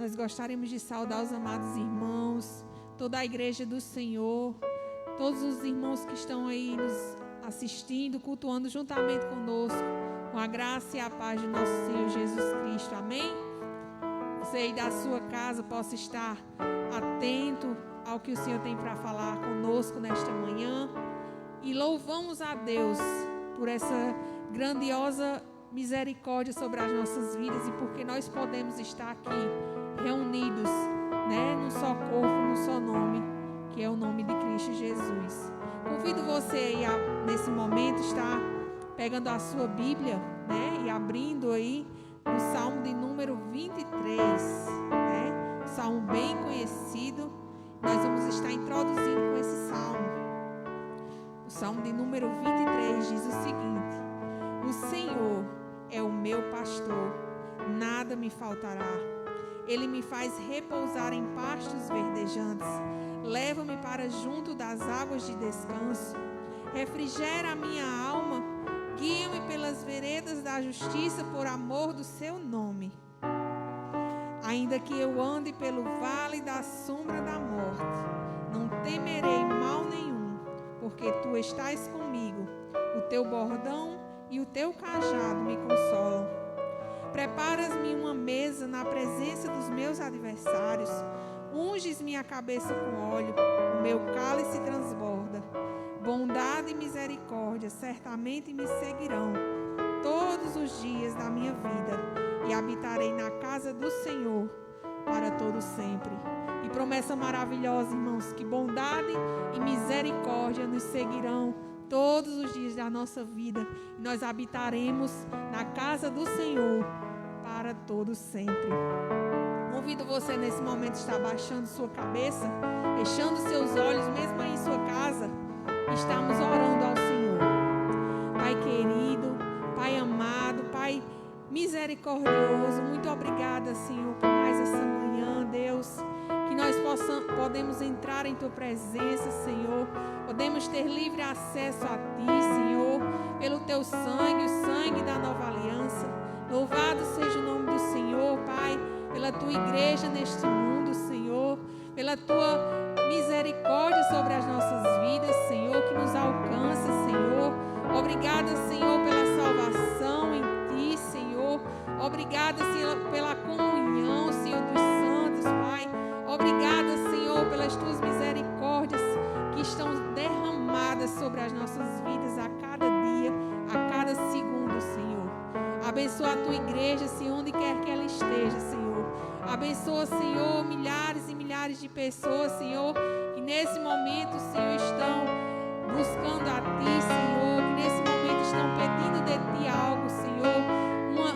Nós gostaríamos de saudar os amados irmãos, toda a igreja do Senhor, todos os irmãos que estão aí nos assistindo, cultuando juntamente conosco, com a graça e a paz do nosso Senhor Jesus Cristo. Amém? Você aí da sua casa possa estar atento ao que o Senhor tem para falar conosco nesta manhã. E louvamos a Deus por essa grandiosa misericórdia sobre as nossas vidas e porque nós podemos estar aqui reunidos, né, num só corpo, num só nome, que é o nome de Cristo Jesus. Convido você aí nesse momento estar pegando a sua Bíblia, né, e abrindo aí no Salmo de número 23, né, salmo bem conhecido. Nós vamos estar introduzindo com esse salmo. O Salmo de número 23 diz o seguinte: o Senhor é o meu pastor, nada me faltará. Ele me faz repousar em pastos verdejantes, leva-me para junto das águas de descanso, refrigera a minha alma, guia-me pelas veredas da justiça por amor do seu nome. Ainda que eu ande pelo vale da sombra da morte, não temerei mal nenhum, porque tu estás comigo, o teu bordão e o teu cajado me consolam. Preparas-me uma mesa na presença dos meus adversários, unges minha cabeça com óleo, o meu cálice transborda. Bondade e misericórdia certamente me seguirão todos os dias da minha vida, e habitarei na casa do Senhor para todo sempre. E promessa maravilhosa, irmãos, que bondade e misericórdia nos seguirão todos os dias da nossa vida, e nós habitaremos na casa do Senhor para todo sempre. Convido você nesse momento a estar abaixando sua cabeça, fechando seus olhos, mesmo aí em sua casa. Estamos orando ao Senhor. Pai querido, Pai amado, Pai misericordioso, muito obrigada, Senhor, por mais essa manhã, Deus, que nós podemos entrar em Tua presença, Senhor, podemos ter livre acesso a Ti, Senhor, pelo Teu sangue, o sangue da nova aliança. Louvado seja o nome do Senhor, Pai, pela Tua igreja neste mundo, Senhor, pela Tua misericórdia sobre as nossas vidas, Senhor, que nos alcança, Senhor. Obrigada, Senhor, pela salvação em Ti, Senhor. Obrigada, Senhor, pela comunhão, Senhor, dos santos, Pai. Obrigada, Senhor, pelas Tuas misericórdias que estão derramadas sobre as nossas vidas a cada dia, a cada segundo, Senhor. Abençoa a Tua igreja, Senhor, onde quer que ela esteja, Senhor. Abençoa, Senhor, milhares e milhares de pessoas, Senhor, que nesse momento, Senhor, estão buscando a Ti, Senhor, que nesse momento estão pedindo de Ti algo, Senhor, uma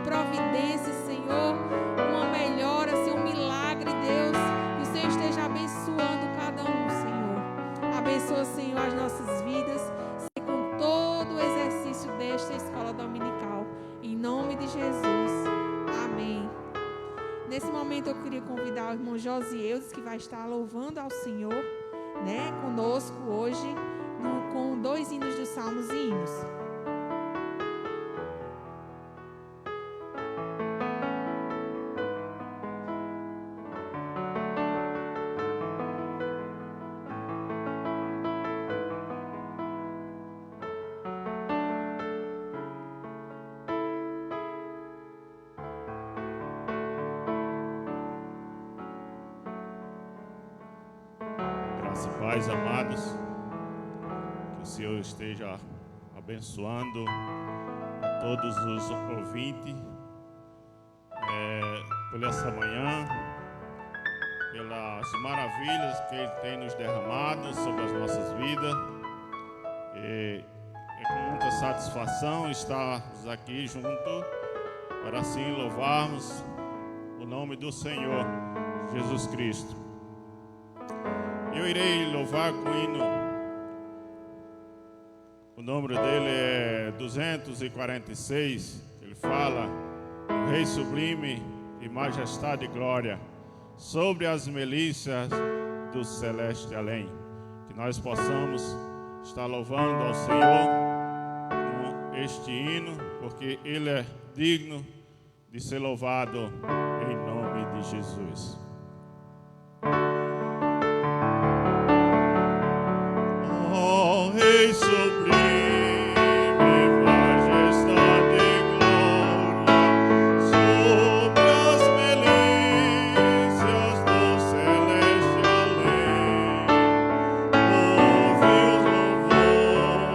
providência, Senhor, uma melhora, Senhor, um milagre, Deus, que o Senhor esteja abençoando cada um, Senhor. Abençoa, Senhor, as nossas vidas, Senhor, com todo o exercício desta escola dominical, em nome de Jesus, amém. Nesse momento eu queria convidar o irmão Josieudes, que vai estar louvando ao Senhor, né, conosco hoje, com 2 hinos dos Salmos e Hinos. Pais amados, que o Senhor esteja abençoando a todos os ouvintes por essa manhã, pelas maravilhas que Ele tem nos derramado sobre as nossas vidas. É com muita satisfação estarmos aqui juntos para assim louvarmos o nome do Senhor Jesus Cristo. Eu irei louvar com o hino. O número dele é 246. Ele fala: o Rei sublime e majestade e glória sobre as milícias do celeste além. Que nós possamos estar louvando ao Senhor com este hino, porque Ele é digno de ser louvado em nome de Jesus. Rei sublime, majestade e glória sobre as milícias do celeste além. Ouve os louvores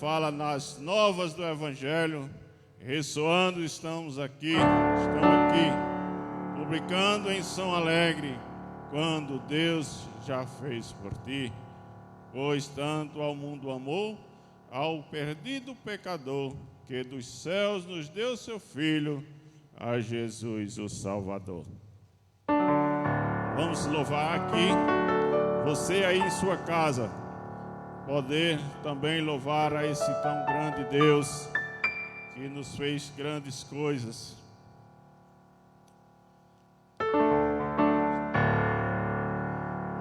fala nas novas do Evangelho, ressoando, estamos aqui, publicando em São Alegre, quando Deus já fez por ti. Pois tanto ao mundo amou, ao perdido pecador, que dos céus nos deu seu Filho, a Jesus o Salvador. Vamos louvar aqui, você aí em sua casa, poder também louvar a esse tão grande Deus, que nos fez grandes coisas.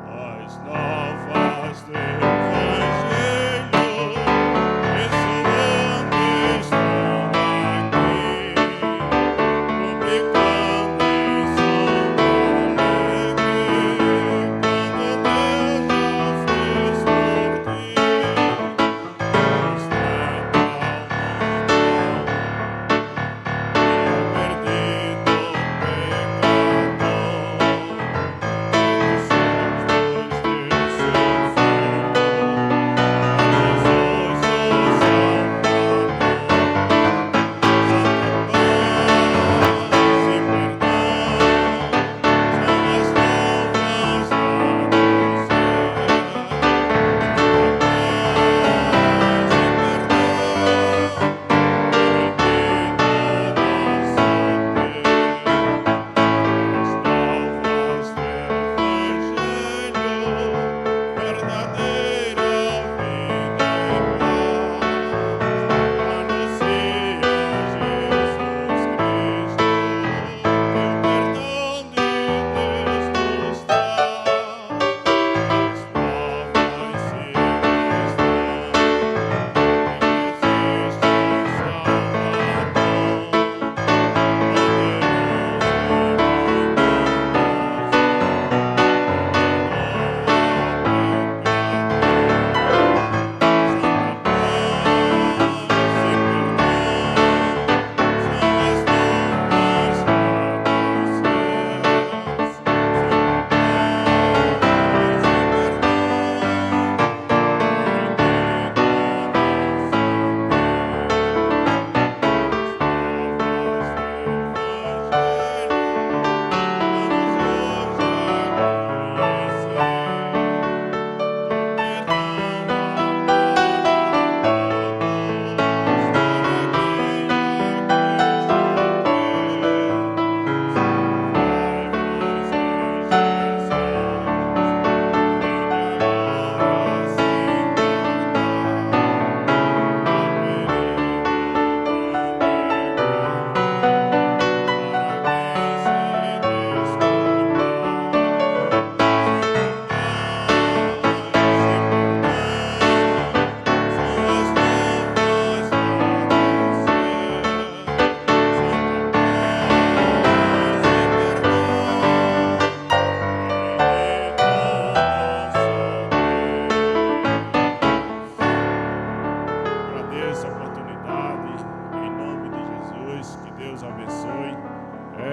As novas do Evangelho, ressoando estão aqui, publicando em São Alegre, quando Deus já fez por ti.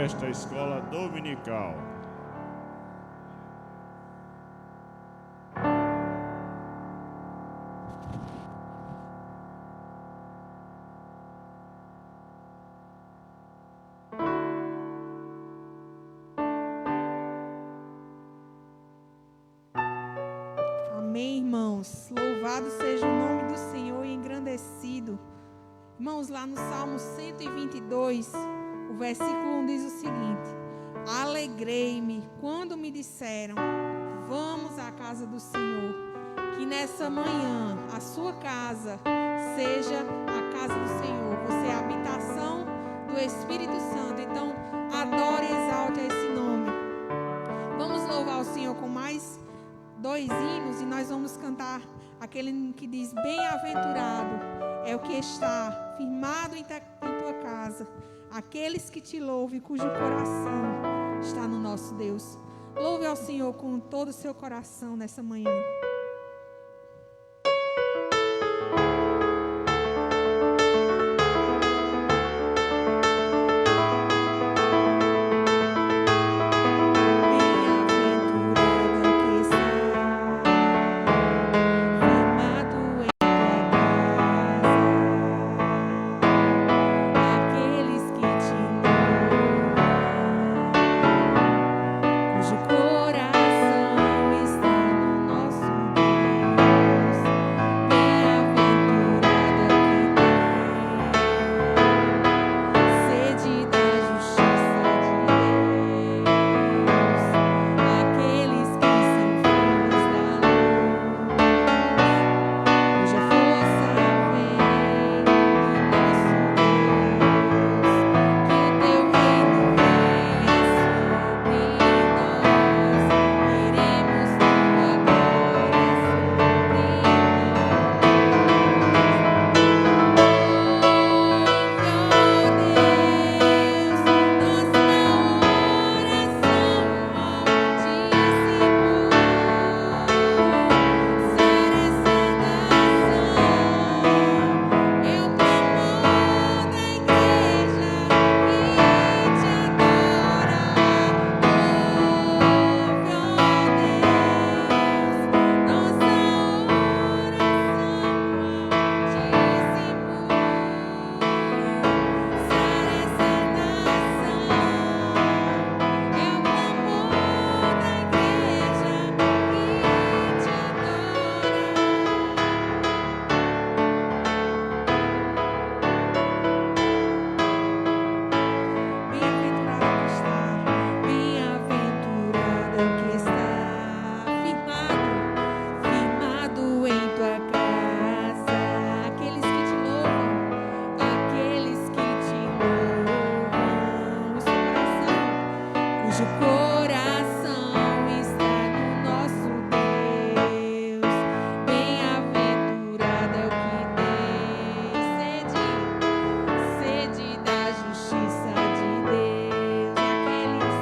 Esta escola dominical. Amém, irmãos. Louvado seja o nome do Senhor e engrandecido. Irmãos, lá no Salmo 122, o versículo 1 diz o seguinte: alegrei-me quando me disseram, vamos à casa do Senhor. Que nessa manhã a sua casa seja a casa do Senhor. Você é a habitação do Espírito Santo. Então, adore e exalte esse nome. Vamos louvar o Senhor com mais 2 hinos e nós vamos cantar aquele que diz: bem-aventurado é o que está firmado em tua casa, aqueles que te louvam e cujo coração está no nosso Deus. Louve ao Senhor com todo o seu coração nessa manhã. Firmado em tua casa. cujo coração está no nosso Deus. Bem-aventurado é o que tem sede da justiça de Deus.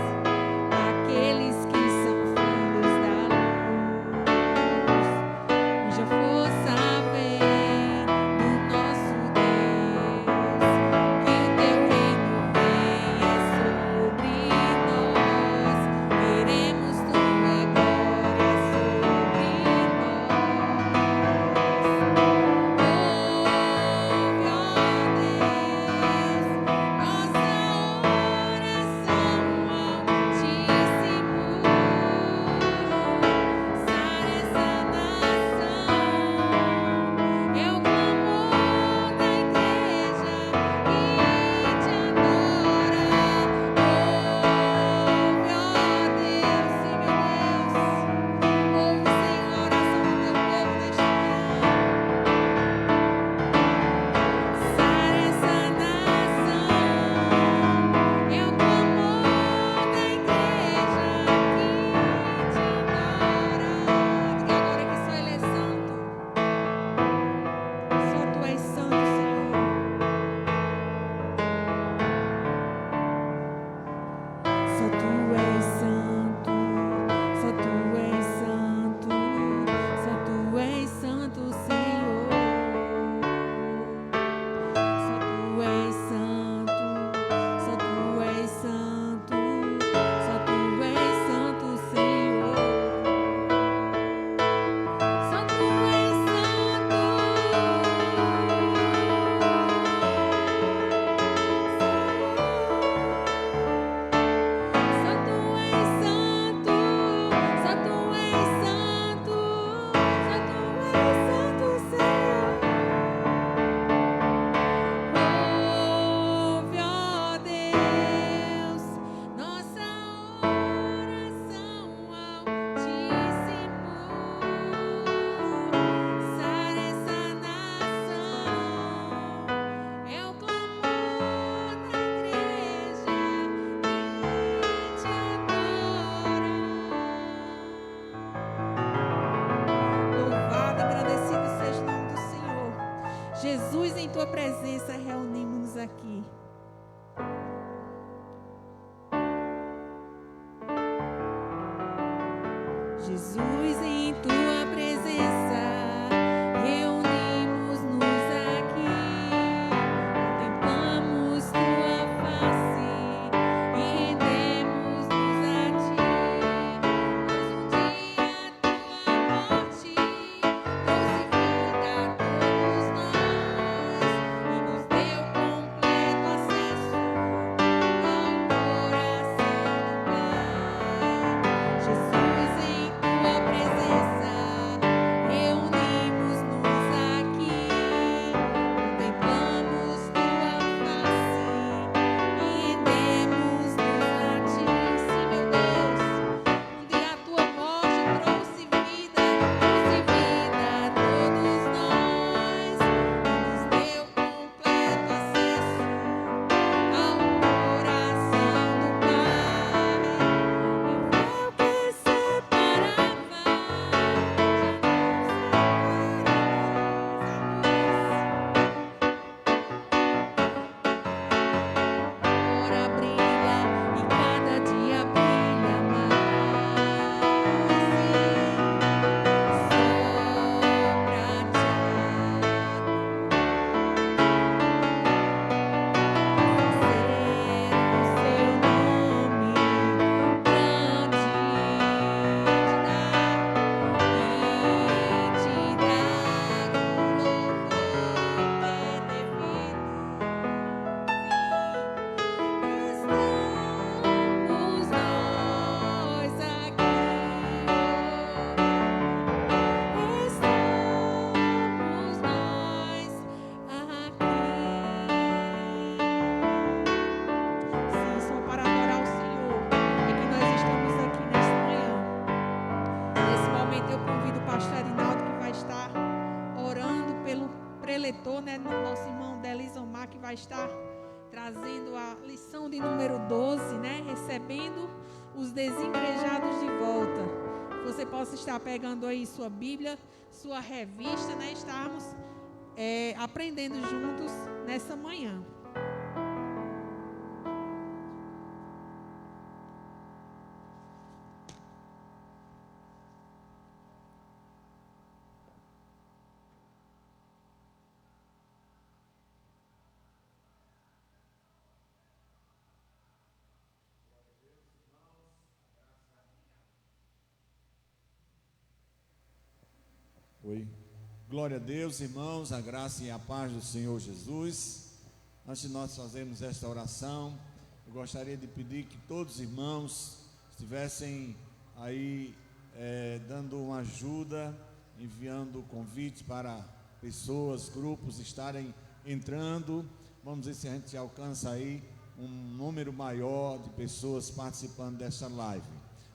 Aqueles que são filhos da luz, cuja força vem do nosso Deus. Que o teu reino venha sobre nós. Queremos tua glória sobre Jesus, em tua presença, reunimos-nos aqui. Jesus, em tua presença, reunimos-nos aqui. Contemplamos tua face e rendemos-nos a ti. Pois um dia tua morte trouxe vida a todos nós e nos deu completo acesso ao coração do Pai. Jesus, em tua presença, reunimos-nos aqui. Contemplamos tua face e rendemos-nos a ti. Sim, meu Deus, um dia a tua morte trouxe vida a todos nós e nos deu completo acesso ao coração do Pai. E o véu que separava agora brilha e cada dia brilha mais. Só para adorar o Senhor é que nós estamos aqui nesta manhã. Nesse momento eu convido o pastor Arinaldo, que vai estar orando pelo preletor, né, nosso irmão Delizomar, que vai estar trazendo a lição de número 12, né, recebendo os desigrejados de volta. Você possa estar pegando aí sua Bíblia, sua revista, né? Estarmos aprendendo juntos nessa manhã. Oi. Glória a Deus, irmãos, a graça e a paz do Senhor Jesus. Antes de nós fazermos esta oração, eu gostaria de pedir que todos os irmãos estivessem aí dando uma ajuda, enviando convite para pessoas, grupos estarem entrando. Vamos ver se a gente alcança aí um número maior de pessoas participando dessa live.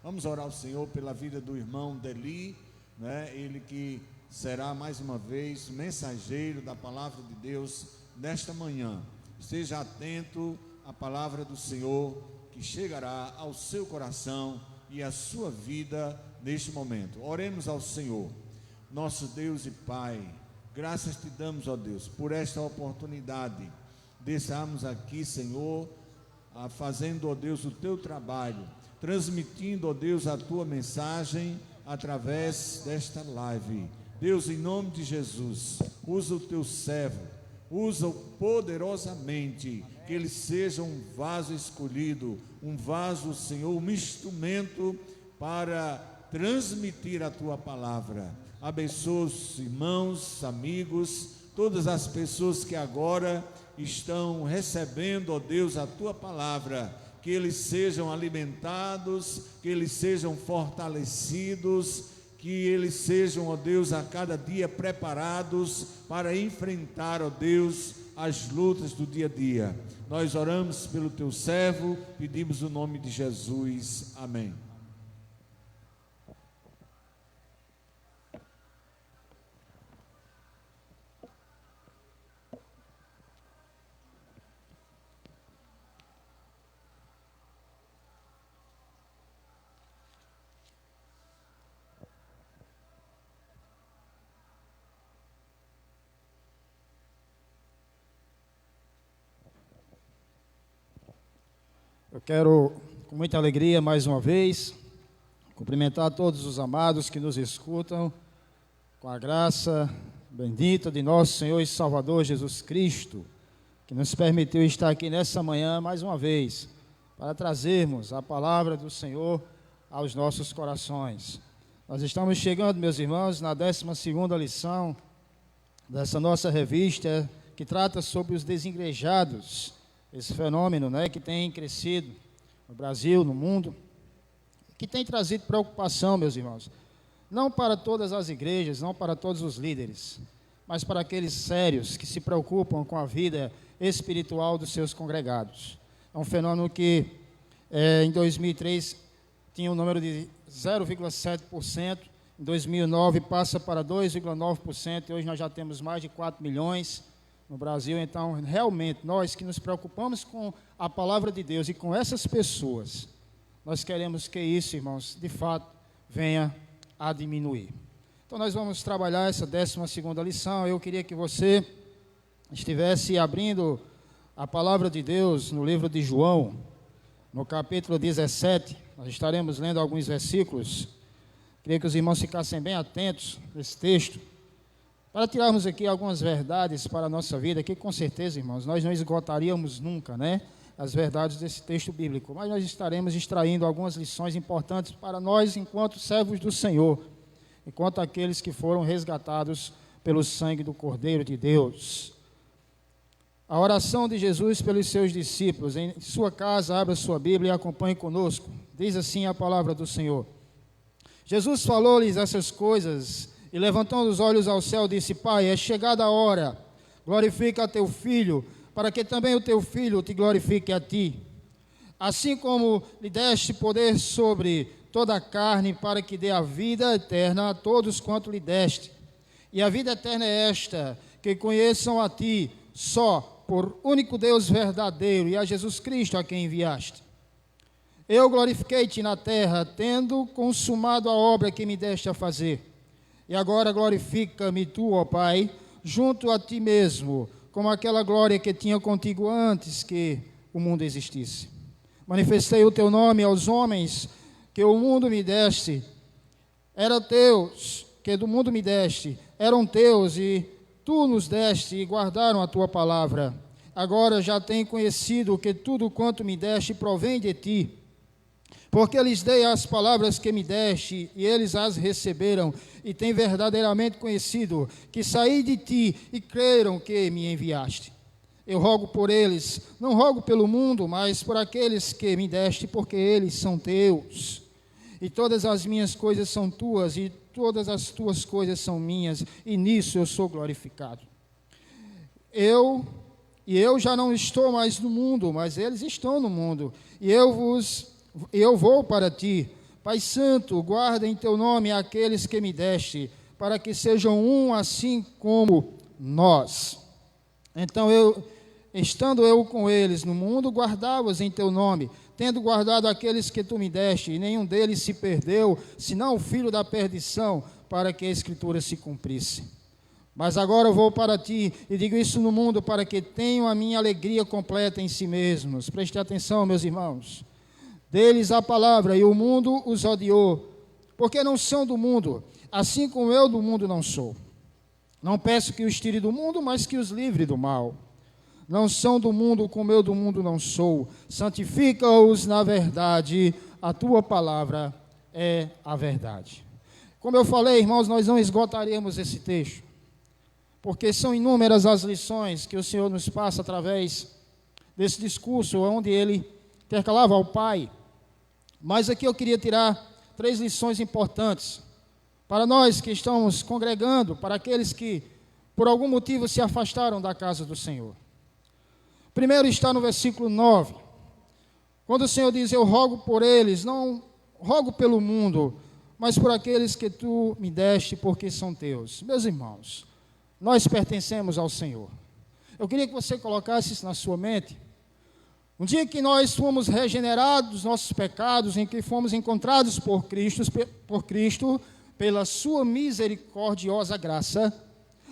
Vamos orar ao Senhor pela vida do irmão Deli, né? Ele que será mais uma vez mensageiro da palavra de Deus nesta manhã. Esteja atento à palavra do Senhor que chegará ao seu coração e à sua vida neste momento. Oremos ao Senhor. Nosso Deus e Pai, graças te damos, ó Deus, por esta oportunidade de estarmos aqui, Senhor, fazendo, ó Deus, o teu trabalho, transmitindo, ó Deus, a tua mensagem através desta live. Deus, em nome de Jesus, usa o teu servo, usa-o poderosamente, que ele seja um vaso escolhido, um vaso, Senhor, um instrumento para transmitir a tua palavra. Abençoa os irmãos, amigos, todas as pessoas que agora estão recebendo, ó Deus, a tua palavra, que eles sejam alimentados, que eles sejam fortalecidos, que eles sejam, ó Deus, a cada dia preparados para enfrentar, ó Deus, as lutas do dia a dia. Nós oramos pelo teu servo, pedimos o nome de Jesus. Amém. Eu quero, com muita alegria, mais uma vez, cumprimentar todos os amados que nos escutam, com a graça bendita de nosso Senhor e Salvador Jesus Cristo, que nos permitiu estar aqui nessa manhã, mais uma vez, para trazermos a palavra do Senhor aos nossos corações. Nós estamos chegando, meus irmãos, na 12ª lição dessa nossa revista, que trata sobre os desigrejados, esse fenômeno, né, que tem crescido no Brasil, no mundo, que tem trazido preocupação, meus irmãos, não para todas as igrejas, não para todos os líderes, mas para aqueles sérios que se preocupam com a vida espiritual dos seus congregados. É um fenômeno que em 2003 tinha um número de 0,7%, em 2009 passa para 2,9%, e hoje nós já temos mais de 4 milhões no Brasil. Então, realmente, nós que nos preocupamos com a palavra de Deus e com essas pessoas, nós queremos que isso, irmãos, de fato, venha a diminuir. Então, nós vamos trabalhar essa 12ª lição. Eu queria que você estivesse abrindo a palavra de Deus no livro de João, no capítulo 17, nós estaremos lendo alguns versículos. Queria que os irmãos ficassem bem atentos nesse texto, para tirarmos aqui algumas verdades para a nossa vida, que com certeza, irmãos, nós não esgotaríamos nunca, né, as verdades desse texto bíblico, mas nós estaremos extraindo algumas lições importantes para nós, enquanto servos do Senhor, enquanto aqueles que foram resgatados pelo sangue do Cordeiro de Deus. A oração de Jesus pelos seus discípulos. Em sua casa, abra sua Bíblia e acompanhe conosco. Diz assim a palavra do Senhor. Jesus falou-lhes essas coisas e, levantando os olhos ao céu, disse: Pai, é chegada a hora, glorifica a teu Filho, para que também o teu Filho te glorifique a ti. Assim como lhe deste poder sobre toda a carne, para que dê a vida eterna a todos quanto lhe deste. E a vida eterna é esta, que conheçam a ti, só por único Deus verdadeiro, e a Jesus Cristo a quem enviaste. Eu glorifiquei-te na terra, tendo consumado a obra que me deste a fazer. E agora glorifica-me tu, ó Pai, junto a ti mesmo, como aquela glória que tinha contigo antes que o mundo existisse. Manifestei o teu nome aos homens que o mundo me deste. Eram teus, que do mundo me deste, eram teus, e tu nos deste e guardaram a tua palavra. Agora já tenho conhecido que tudo quanto me deste provém de ti, porque lhes dei as palavras que me deste, e eles as receberam, e têm verdadeiramente conhecido que saí de ti, e creram que me enviaste. Eu rogo por eles, não rogo pelo mundo, mas por aqueles que me deste, porque eles são teus. E todas as minhas coisas são tuas, e todas as tuas coisas são minhas, e nisso eu sou glorificado. Eu já não estou mais no mundo, mas eles estão no mundo, e eu vou para ti. Pai Santo, guarda em teu nome aqueles que me deste, para que sejam um assim como nós. Então estando eu com eles no mundo, guardava-os em teu nome, tendo guardado aqueles que tu me deste, e nenhum deles se perdeu, senão o filho da perdição, para que a Escritura se cumprisse. Mas agora eu vou para ti, e digo isso no mundo, para que tenham a minha alegria completa em si mesmos. Preste atenção, meus irmãos. Deles a palavra, e o mundo os odiou, porque não são do mundo, assim como eu do mundo não sou. Não peço que os tire do mundo, mas que os livre do mal. Não são do mundo, como eu do mundo não sou. Santifica-os na verdade, a tua palavra é a verdade. Como eu falei, irmãos, nós não esgotaremos esse texto, porque são inúmeras as lições que o Senhor nos passa através desse discurso, onde ele intercalava ao Pai. Mas aqui eu queria tirar 3 lições importantes para nós que estamos congregando, para aqueles que por algum motivo se afastaram da casa do Senhor. Primeiro está no versículo 9, quando o Senhor diz: eu rogo por eles, não rogo pelo mundo, mas por aqueles que tu me deste, porque são teus. Meus irmãos, nós pertencemos ao Senhor. Eu queria que você colocasse isso na sua mente. Um dia que nós fomos regenerados dos nossos pecados, em que fomos encontrados por Cristo, pela sua misericordiosa graça,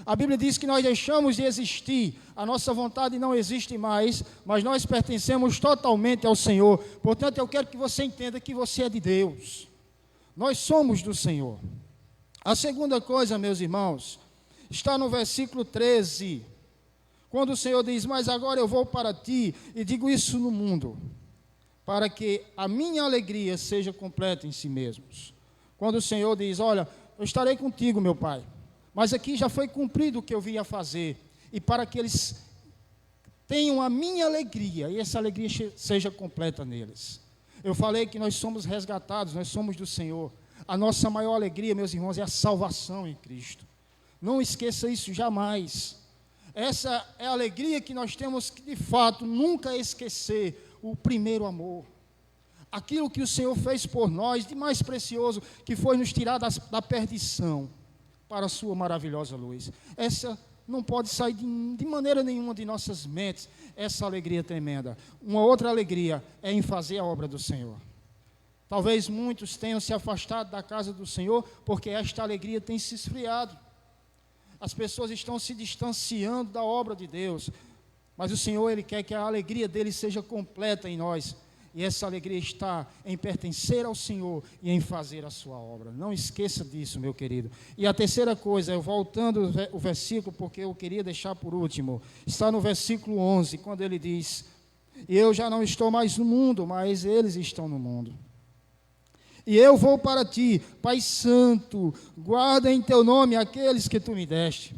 a Bíblia diz que nós deixamos de existir, a nossa vontade não existe mais, mas nós pertencemos totalmente ao Senhor. Portanto, eu quero que você entenda que você é de Deus. Nós somos do Senhor. A segunda coisa, meus irmãos, está no versículo 13, quando o Senhor diz: mas agora eu vou para ti, e digo isso no mundo, para que a minha alegria seja completa em si mesmos. Quando o Senhor diz: olha, eu estarei contigo, meu Pai, mas aqui já foi cumprido o que eu vinha fazer, e para que eles tenham a minha alegria, e essa alegria seja completa neles. Eu falei que nós somos resgatados, nós somos do Senhor. A nossa maior alegria, meus irmãos, é a salvação em Cristo. Não esqueça isso jamais. Essa é a alegria que nós temos que, de fato, nunca esquecer: o primeiro amor. Aquilo que o Senhor fez por nós, de mais precioso, que foi nos tirar da perdição para a sua maravilhosa luz. Essa não pode sair de maneira nenhuma de nossas mentes, essa alegria tremenda. Uma outra alegria é em fazer a obra do Senhor. Talvez muitos tenham se afastado da casa do Senhor, porque esta alegria tem se esfriado. As pessoas estão se distanciando da obra de Deus, mas o Senhor, Ele quer que a alegria dEle seja completa em nós, e essa alegria está em pertencer ao Senhor e em fazer a sua obra. Não esqueça disso, meu querido. E a terceira coisa, voltando o versículo, porque eu queria deixar por último, está no versículo 11, quando ele diz: eu já não estou mais no mundo, mas eles estão no mundo. E eu vou para ti, Pai Santo, guarda em teu nome aqueles que tu me deste,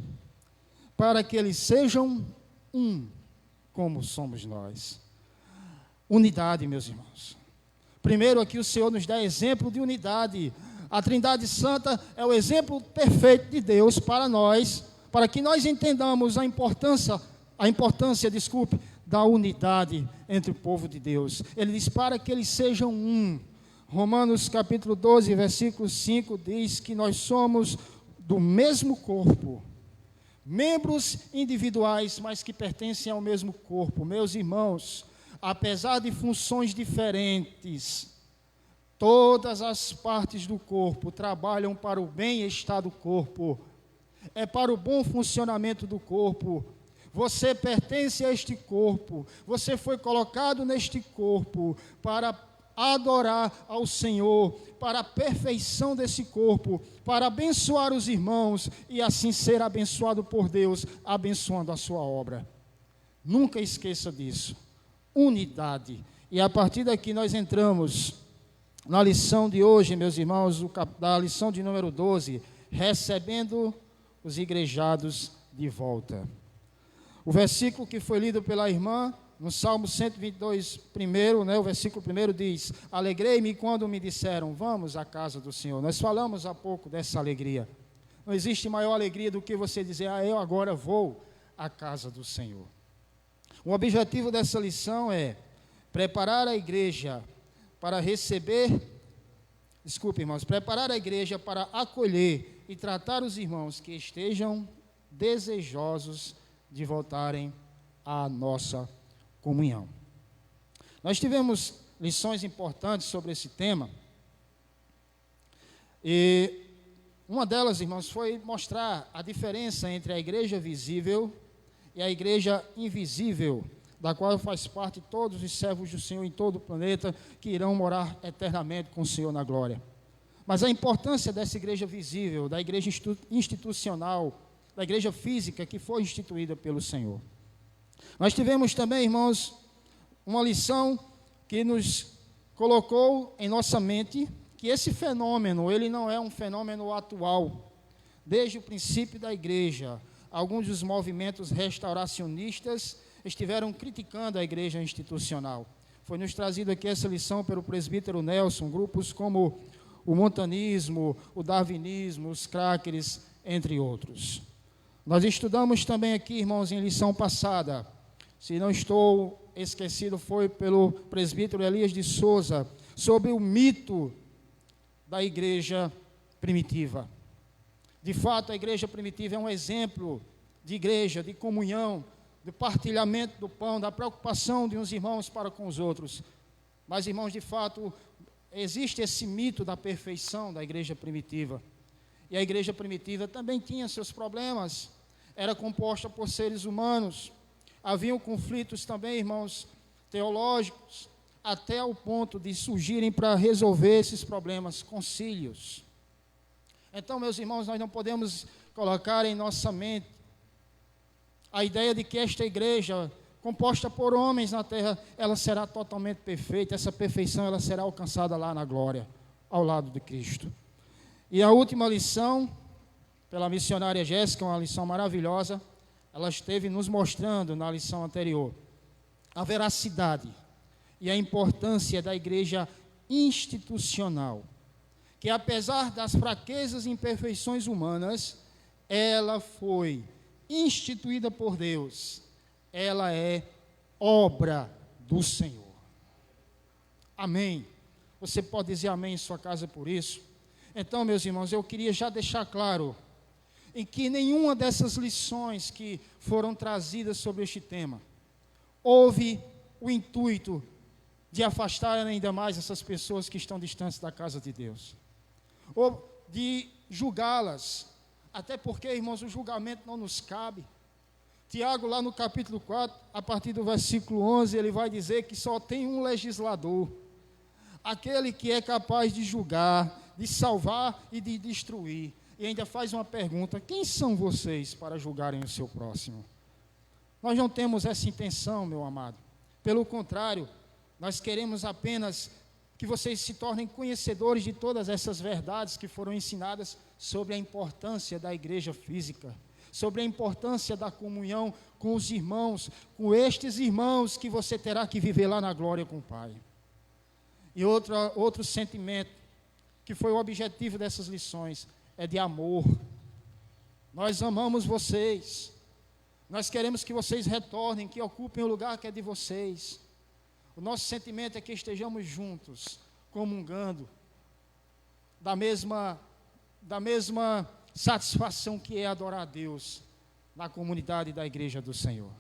para que eles sejam um, como somos nós. Unidade, meus irmãos. Primeiro aqui o Senhor nos dá exemplo de unidade. A Trindade Santa é o exemplo perfeito de Deus para nós, para que nós entendamos a importância, da unidade entre o povo de Deus. Ele diz: para que eles sejam um. Romanos capítulo 12, versículo 5 diz que nós somos do mesmo corpo, membros individuais, mas que pertencem ao mesmo corpo. Meus irmãos, apesar de funções diferentes, Todas as partes do corpo trabalham para o bem-estar do corpo, é para o bom funcionamento do corpo. Você pertence a este corpo, você foi colocado neste corpo para adorar ao Senhor, para a perfeição desse corpo, para abençoar os irmãos e assim ser abençoado por Deus, abençoando a sua obra. Nunca esqueça disso. Unidade. E a partir daqui nós entramos na lição de hoje, meus irmãos, da lição de número 12, recebendo os igrejados de volta. O versículo que foi lido pela irmã, no Salmo 122, o versículo 1 diz: alegrei-me quando me disseram, vamos à casa do Senhor. Nós falamos há pouco dessa alegria. Não existe maior alegria do que você dizer, eu agora vou à casa do Senhor. O objetivo dessa lição é preparar a igreja para preparar a igreja para acolher e tratar os irmãos que estejam desejosos de voltarem à nossa comunhão. Nós tivemos lições importantes sobre esse tema, e uma delas, irmãos, foi mostrar a diferença entre a igreja visível e a igreja invisível, da qual faz parte todos os servos do Senhor em todo o planeta, que irão morar eternamente com o Senhor na glória. Mas a importância dessa igreja visível, da igreja institucional, da igreja física que foi instituída pelo Senhor. Nós tivemos também, irmãos, uma lição que nos colocou em nossa mente que esse fenômeno, ele não é um fenômeno atual. Desde o princípio da igreja, alguns dos movimentos restauracionistas estiveram criticando a igreja institucional. Foi nos trazido aqui essa lição pelo presbítero Nelson, grupos como o montanismo, o darwinismo, os crackers, entre outros. Nós estudamos também aqui, irmãos, em lição passada, se não estou esquecido, foi pelo presbítero Elias de Souza, sobre o mito da igreja primitiva. De fato, a igreja primitiva é um exemplo de igreja, de comunhão, do partilhamento do pão, da preocupação de uns irmãos para com os outros. Mas, irmãos, de fato, existe esse mito da perfeição da igreja primitiva. E a igreja primitiva também tinha seus problemas, era composta por seres humanos, haviam conflitos também, irmãos, teológicos, até o ponto de surgirem para resolver esses problemas, concílios. Então, meus irmãos, nós não podemos colocar em nossa mente a ideia de que esta igreja, composta por homens na terra, ela será totalmente perfeita, essa perfeição ela será alcançada lá na glória, ao lado de Cristo. E a última lição, pela missionária Jéssica, uma lição maravilhosa, ela esteve nos mostrando na lição anterior a veracidade e a importância da igreja institucional, que apesar das fraquezas e imperfeições humanas, ela foi instituída por Deus, ela é obra do Senhor. Amém. Você pode dizer amém em sua casa por isso? Então, meus irmãos, eu queria já deixar claro em que nenhuma dessas lições que foram trazidas sobre este tema houve o intuito de afastar ainda mais essas pessoas que estão distantes da casa de Deus, ou de julgá-las, até porque, irmãos, o julgamento não nos cabe. Tiago, lá no capítulo 4, a partir do versículo 11, ele vai dizer que só tem um legislador, aquele que é capaz de julgar, de salvar e de destruir. E ainda faz uma pergunta: quem são vocês para julgarem o seu próximo? Nós não temos essa intenção, meu amado. Pelo contrário, nós queremos apenas que vocês se tornem conhecedores de todas essas verdades que foram ensinadas sobre a importância da igreja física, sobre a importância da comunhão com os irmãos, com estes irmãos que você terá que viver lá na glória com o Pai. E outro sentimento, que foi o objetivo dessas lições, é de amor. Nós amamos vocês, nós queremos que vocês retornem, que ocupem o lugar que é de vocês. O nosso sentimento é que estejamos juntos, comungando, da mesma satisfação que é adorar a Deus na comunidade da igreja do Senhor.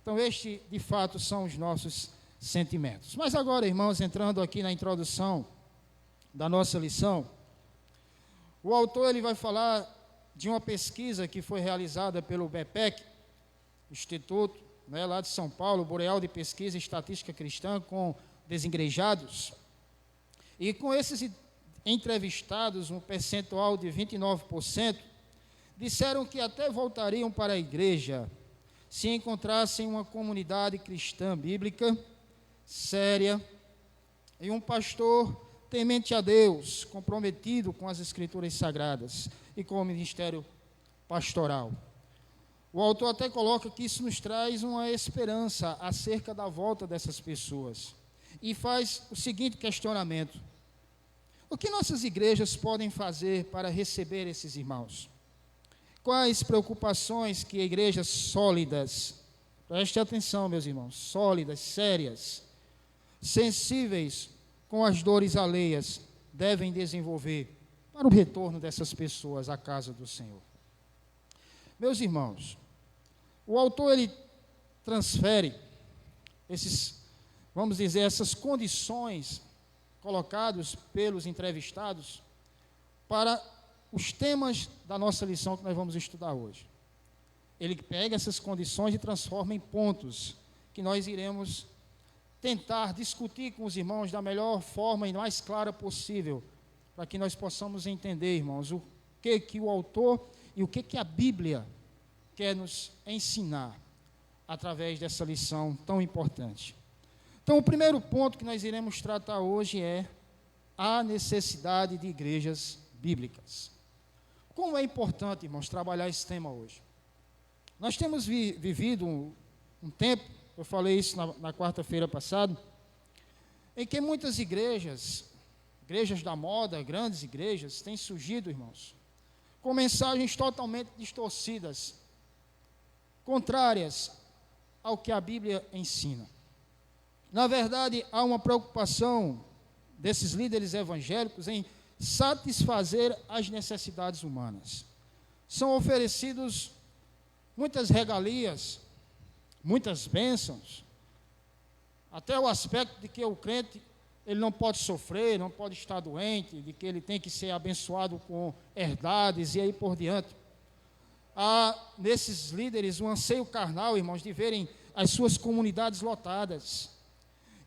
Então, este, de fato, são os nossos sentimentos. Mas agora, irmãos, entrando aqui na introdução da nossa lição, o autor ele vai falar de uma pesquisa que foi realizada pelo BPEC, Instituto, né, lá de São Paulo, Boreal de Pesquisa e Estatística Cristã, com desigrejados. E com esses entrevistados, um percentual de 29%, disseram que até voltariam para a igreja se encontrassem uma comunidade cristã bíblica, séria, e um pastor temente a Deus, comprometido com as Escrituras Sagradas e com o ministério pastoral. O autor até coloca que isso nos traz uma esperança acerca da volta dessas pessoas. E faz o seguinte questionamento: o que nossas igrejas podem fazer para receber esses irmãos? Quais preocupações que igrejas sólidas, preste atenção, meus irmãos, sólidas, sérias, sensíveis com as dores alheias, devem desenvolver para o retorno dessas pessoas à casa do Senhor? Meus irmãos, o autor ele transfere essas condições colocadas pelos entrevistados para os temas da nossa lição que nós vamos estudar hoje. Ele pega essas condições e transforma em pontos que nós iremos tentar discutir com os irmãos da melhor forma e mais clara possível, para que nós possamos entender, irmãos, o que o autor e o que a Bíblia quer nos ensinar através dessa lição tão importante. Então, o primeiro ponto que nós iremos tratar hoje é a necessidade de igrejas bíblicas. Como é importante, irmãos, trabalhar esse tema hoje. Nós temos vivido um tempo, eu falei isso na quarta-feira passada, em que muitas igrejas da moda, grandes igrejas, têm surgido, irmãos, com mensagens totalmente distorcidas, contrárias ao que a Bíblia ensina. Na verdade, há uma preocupação desses líderes evangélicos em satisfazer as necessidades humanas. São oferecidos muitas regalias, muitas bênçãos, até o aspecto de que o crente ele não pode sofrer, não pode estar doente, de que ele tem que ser abençoado com herdades e aí por diante. Há nesses líderes um anseio carnal, irmãos, de verem as suas comunidades lotadas.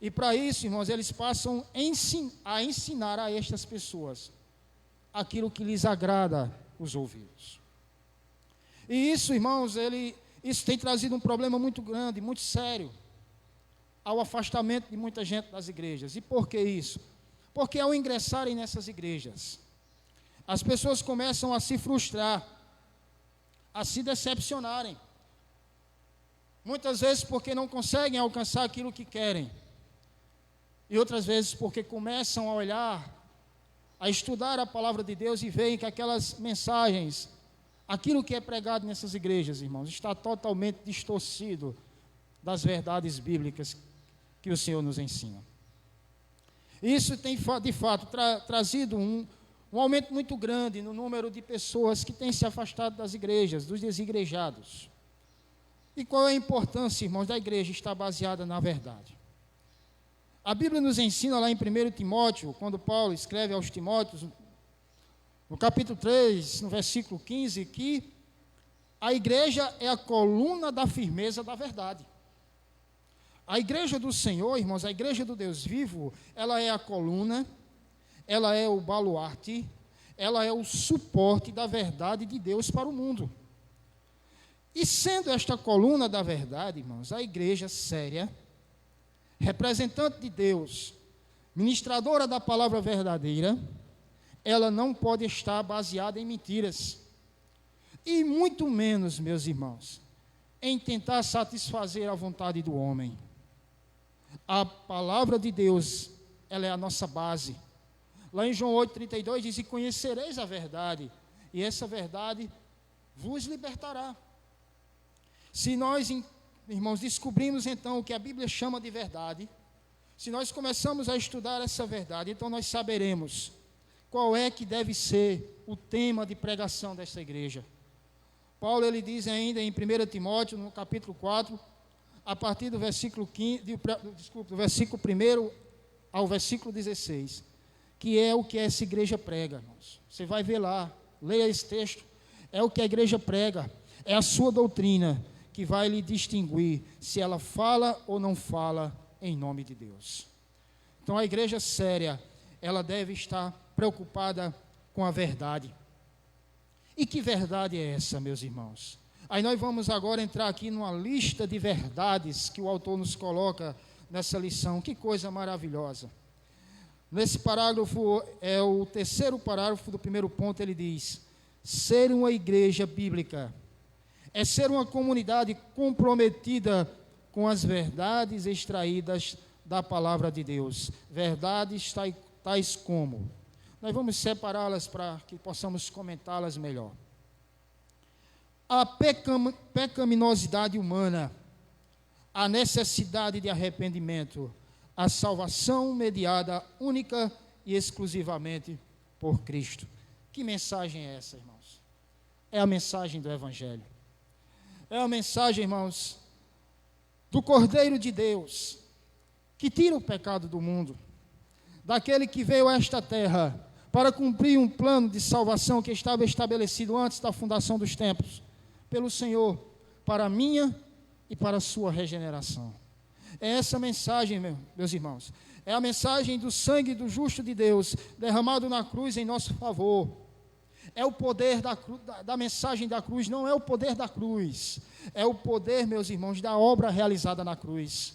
E para isso, irmãos, eles passam a ensinar a estas pessoas aquilo que lhes agrada os ouvidos. E isso, irmãos, isso tem trazido um problema muito grande, muito sério, ao afastamento de muita gente das igrejas. E por que isso? Porque ao ingressarem nessas igrejas, as pessoas começam a se frustrar, a se decepcionarem. Muitas vezes porque não conseguem alcançar aquilo que querem. E outras vezes porque começam a olhar, a estudar a palavra de Deus e veem que aquelas mensagens, aquilo que é pregado nessas igrejas, irmãos, está totalmente distorcido das verdades bíblicas que o Senhor nos ensina. Isso tem, de fato, trazido um aumento muito grande no número de pessoas que têm se afastado das igrejas, dos desigrejados. E qual é a importância, irmãos, da igreja estar baseada na verdade? A Bíblia nos ensina lá em 1 Timóteo, quando Paulo escreve aos Timóteos, no capítulo 3, no versículo 15, que a igreja é a coluna da firmeza da verdade. A igreja do Senhor, irmãos, a igreja do Deus vivo, ela é a coluna, ela é o baluarte, ela é o suporte da verdade de Deus para o mundo. E sendo esta coluna da verdade, irmãos, a igreja séria, representante de Deus, ministradora da palavra verdadeira, ela não pode estar baseada em mentiras. E muito menos, meus irmãos, em tentar satisfazer a vontade do homem. A palavra de Deus, ela é a nossa base. Lá em João 8,32 diz: e conhecereis a verdade, e essa verdade vos libertará. Se nós, irmãos, descobrimos então o que a Bíblia chama de verdade, se nós começamos a estudar essa verdade, então nós saberemos qual é que deve ser o tema de pregação dessa igreja. Paulo, ele diz ainda em 1 Timóteo, no capítulo 4, a partir do versículo 1 ao versículo 16, que é o que essa igreja prega, irmãos. Você vai ver lá, leia esse texto. É o que a igreja prega, é a sua doutrina que vai lhe distinguir se ela fala ou não fala em nome de Deus. Então a igreja séria, ela deve estar preocupada com a verdade. E que verdade é essa, meus irmãos? Aí nós vamos agora entrar aqui numa lista de verdades que o autor nos coloca nessa lição. Que coisa maravilhosa. Nesse parágrafo, é o terceiro parágrafo do primeiro ponto, ele diz: ser uma igreja bíblica é ser uma comunidade comprometida com as verdades extraídas da palavra de Deus. Verdades tais como. Nós vamos separá-las para que possamos comentá-las melhor. A pecaminosidade humana, a necessidade de arrependimento, a salvação mediada única e exclusivamente por Cristo. Que mensagem é essa, irmãos? É a mensagem do Evangelho. É a mensagem, irmãos, do Cordeiro de Deus, que tira o pecado do mundo, daquele que veio a esta terra para cumprir um plano de salvação que estava estabelecido antes da fundação dos tempos, pelo Senhor, para a minha e para a sua regeneração. É essa mensagem, meus irmãos, é a mensagem do sangue do justo de Deus, derramado na cruz em nosso favor. É o poder da mensagem da cruz, não é o poder da cruz, é o poder, meus irmãos, da obra realizada na cruz.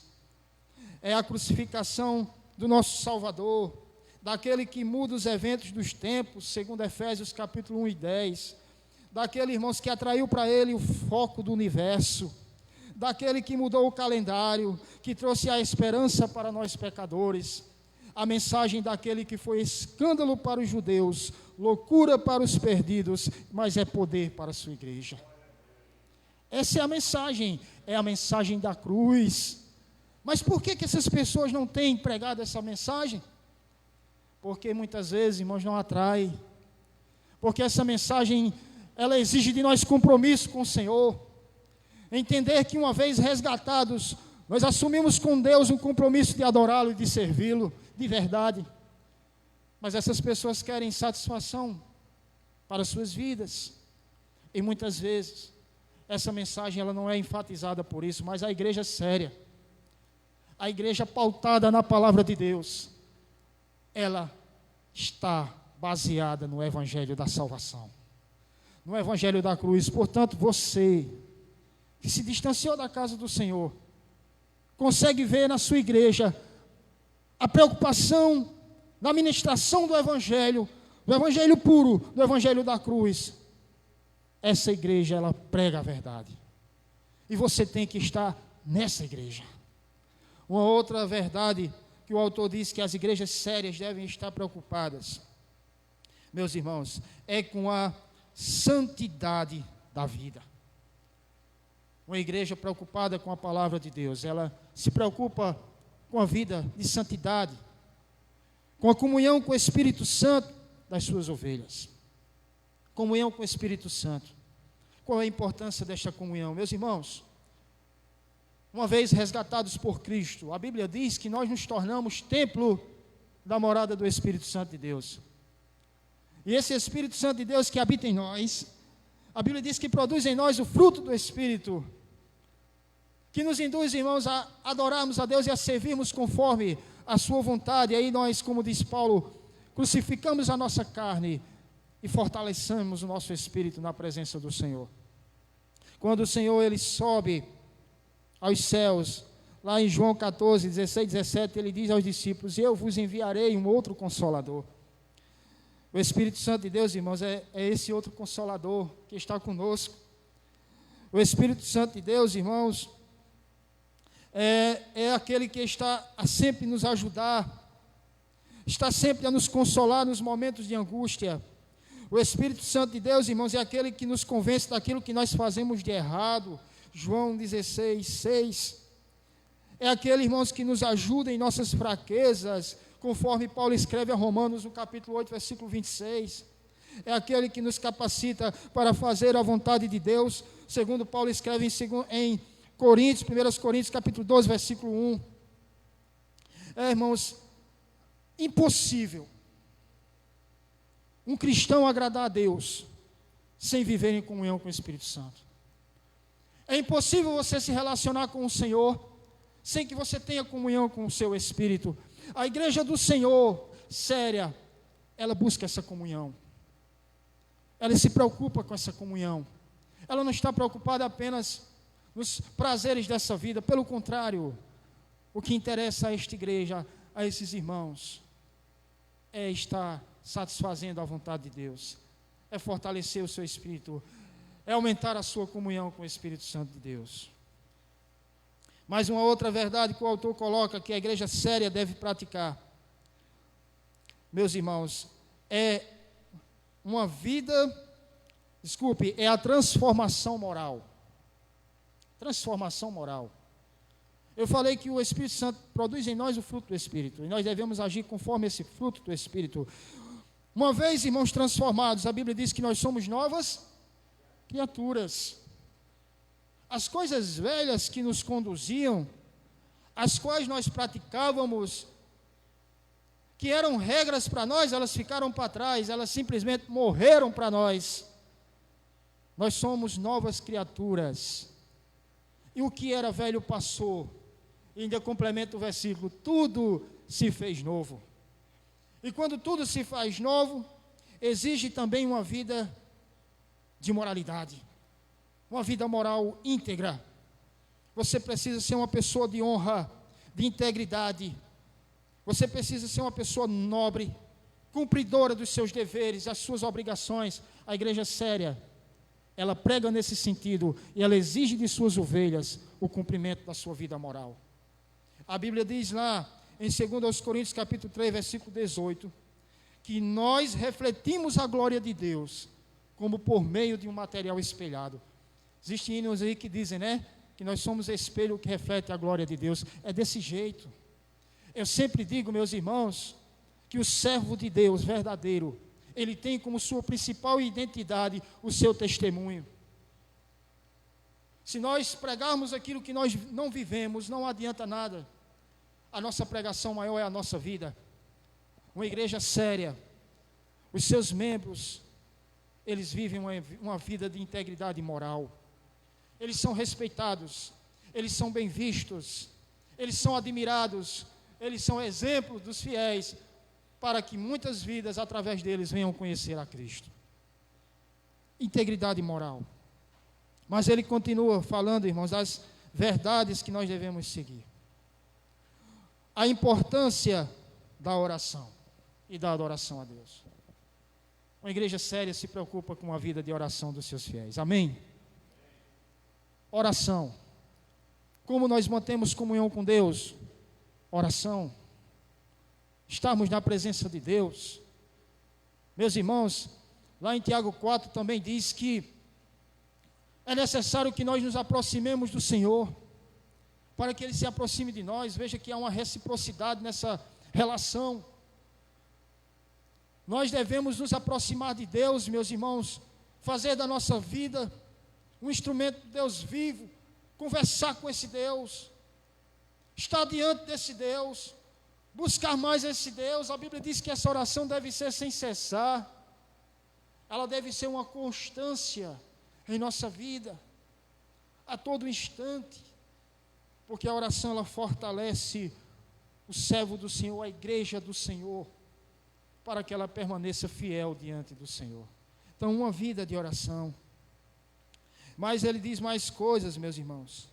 É a crucificação do nosso Salvador, daquele que muda os eventos dos tempos, segundo Efésios capítulo 1 e 10, daquele, irmãos, que atraiu para ele o foco do universo, daquele que mudou o calendário, que trouxe a esperança para nós pecadores, a mensagem daquele que foi escândalo para os judeus, loucura para os perdidos, mas é poder para a sua igreja. Essa é a mensagem da cruz. Mas por que essas pessoas não têm pregado essa mensagem? Porque muitas vezes, irmãos, não atrai. Porque essa mensagem, ela exige de nós compromisso com o Senhor. Entender que uma vez resgatados, nós assumimos com Deus um compromisso de adorá-lo e de servi-lo, de verdade. Mas essas pessoas querem satisfação para suas vidas. E muitas vezes, essa mensagem ela não é enfatizada por isso, mas a igreja séria, a igreja pautada na palavra de Deus, ela está baseada no Evangelho da salvação, no Evangelho da cruz. Portanto, você que se distanciou da casa do Senhor, consegue ver na sua igreja a preocupação da ministração do Evangelho puro, do Evangelho da cruz. Essa igreja, ela prega a verdade. E você tem que estar nessa igreja. Uma outra verdade que o autor diz que as igrejas sérias devem estar preocupadas, meus irmãos, é com a santidade da vida. Uma igreja preocupada com a palavra de Deus, ela se preocupa com a vida de santidade, com a comunhão com o Espírito Santo das suas ovelhas. Comunhão com o Espírito Santo. Qual é a importância desta comunhão? Meus irmãos, uma vez resgatados por Cristo, a Bíblia diz que nós nos tornamos templo da morada do Espírito Santo de Deus. E esse Espírito Santo de Deus que habita em nós, a Bíblia diz que produz em nós o fruto do Espírito, que nos induz, irmãos, a adorarmos a Deus e a servirmos conforme a sua vontade. E aí nós, como diz Paulo, crucificamos a nossa carne e fortalecemos o nosso espírito na presença do Senhor. Quando o Senhor, ele sobe aos céus, lá em João 14, 16, 17, ele diz aos discípulos: eu vos enviarei um outro Consolador. O Espírito Santo de Deus, irmãos, é esse outro Consolador que está conosco. O Espírito Santo de Deus, irmãos, é aquele que está a sempre nos ajudar, está sempre a nos consolar nos momentos de angústia. O Espírito Santo de Deus, irmãos, é aquele que nos convence daquilo que nós fazemos de errado. João 16, 6. É aquele, irmãos, que nos ajuda em nossas fraquezas, conforme Paulo escreve a Romanos, no capítulo 8, versículo 26. É aquele que nos capacita para fazer a vontade de Deus, segundo Paulo escreve em Coríntios, 1 Coríntios, capítulo 12, versículo 1. Irmãos, impossível um cristão agradar a Deus sem viver em comunhão com o Espírito Santo. É impossível você se relacionar com o Senhor sem que você tenha comunhão com o seu Espírito. A igreja do Senhor, séria, ela busca essa comunhão. Ela se preocupa com essa comunhão. Ela não está preocupada apenas nos prazeres dessa vida. Pelo contrário, o que interessa a esta igreja, a esses irmãos, é estar satisfazendo a vontade de Deus, é fortalecer o seu espírito, é aumentar a sua comunhão com o Espírito Santo de Deus. Mais uma outra verdade que o autor coloca, que a igreja séria deve praticar, meus irmãos, é a transformação moral. Transformação moral. Eu falei que o Espírito Santo produz em nós o fruto do Espírito, e nós devemos agir conforme esse fruto do Espírito. Uma vez, irmãos, transformados, a Bíblia diz que nós somos novas criaturas. As coisas velhas que nos conduziam, as quais nós praticávamos, que eram regras para nós, elas ficaram para trás, elas simplesmente morreram para nós. Nós somos novas criaturas. E o que era velho passou. E ainda complementa o versículo: tudo se fez novo. E quando tudo se faz novo, exige também uma vida de moralidade, uma vida moral íntegra. Você precisa ser uma pessoa de honra, de integridade. Você precisa ser uma pessoa nobre, cumpridora dos seus deveres, das suas obrigações. A igreja séria, ela prega nesse sentido, e ela exige de suas ovelhas o cumprimento da sua vida moral. A Bíblia diz lá, em 2 Coríntios capítulo 3, versículo 18, que nós refletimos a glória de Deus, como por meio de um material espelhado. Existem hinos aí que dizem, né, que nós somos espelho que reflete a glória de Deus. É desse jeito. Eu sempre digo, meus irmãos, que o servo de Deus verdadeiro, ele tem como sua principal identidade o seu testemunho. Se nós pregarmos aquilo que nós não vivemos, não adianta nada. A nossa pregação maior é a nossa vida. Uma igreja séria, os seus membros, eles vivem uma vida de integridade moral. Eles são respeitados, eles são bem vistos, eles são admirados, eles são exemplos dos fiéis, para que muitas vidas, através deles, venham conhecer a Cristo. Integridade moral. Mas ele continua falando, irmãos, das verdades que nós devemos seguir. A importância da oração e da adoração a Deus. Uma igreja séria se preocupa com a vida de oração dos seus fiéis. Amém? Oração. Como nós mantemos comunhão com Deus? Oração. Estarmos na presença de Deus. Meus irmãos, lá em Tiago 4 também diz que é necessário que nós nos aproximemos do Senhor, para que Ele se aproxime de nós. Veja que há uma reciprocidade nessa relação. Nós devemos nos aproximar de Deus, meus irmãos, fazer da nossa vida um instrumento de Deus vivo, conversar com esse Deus, estar diante desse Deus, buscar mais esse Deus. A Bíblia diz que essa oração deve ser sem cessar, ela deve ser uma constância em nossa vida, a todo instante, porque a oração ela fortalece o servo do Senhor, a igreja do Senhor, para que ela permaneça fiel diante do Senhor. Então, uma vida de oração. Mas ele diz mais coisas, meus irmãos.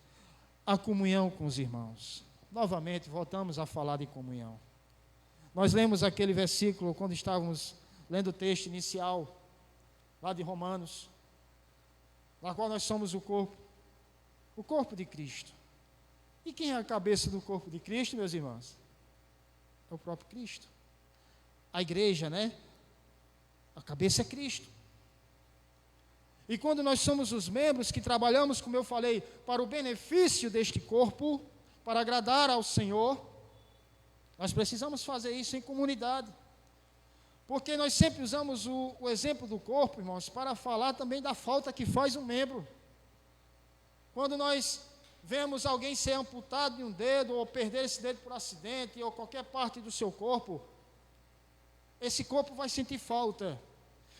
A comunhão com os irmãos. Novamente, voltamos a falar de comunhão. Nós lemos aquele versículo quando estávamos lendo o texto inicial, lá de Romanos, na qual nós somos o corpo de Cristo. E quem é a cabeça do corpo de Cristo, meus irmãos? É o próprio Cristo. A igreja, né? A cabeça é Cristo. E quando nós somos os membros que trabalhamos, como eu falei, para o benefício deste corpo, para agradar ao Senhor, nós precisamos fazer isso em comunidade. Porque nós sempre usamos o exemplo do corpo, irmãos, para falar também da falta que faz um membro. Quando nós vemos alguém ser amputado de um dedo, ou perder esse dedo por acidente, ou qualquer parte do seu corpo, esse corpo vai sentir falta.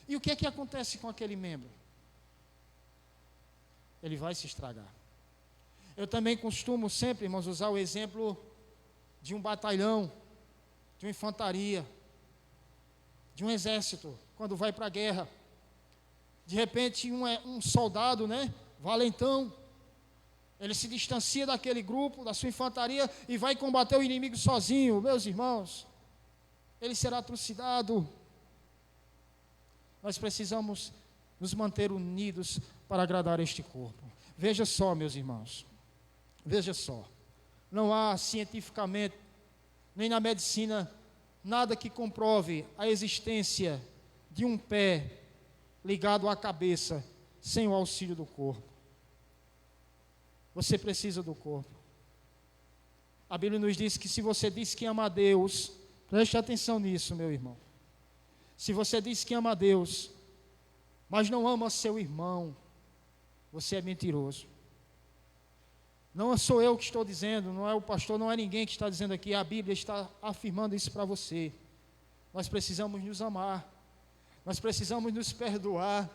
E o que é que acontece com aquele membro? Ele vai se estragar. Eu também costumo sempre, irmãos, usar o exemplo de um batalhão, de uma infantaria, de um exército, quando vai para a guerra. De repente, um soldado, valentão, ele se distancia daquele grupo, da sua infantaria, e vai combater o inimigo sozinho. Meus irmãos, ele será trucidado. Nós precisamos nos manter unidos para agradar este corpo. Veja só, meus irmãos, veja só. Não há cientificamente, nem na medicina, nada que comprove a existência de um pé ligado à cabeça sem o auxílio do corpo. Você precisa do corpo. A Bíblia nos diz que se você diz que ama a Deus, preste atenção nisso, meu irmão. Se você diz que ama a Deus, mas não ama seu irmão, você é mentiroso. Não sou eu que estou dizendo, não é o pastor, não é ninguém que está dizendo aqui, a Bíblia está afirmando isso para você. Nós precisamos nos amar, nós precisamos nos perdoar,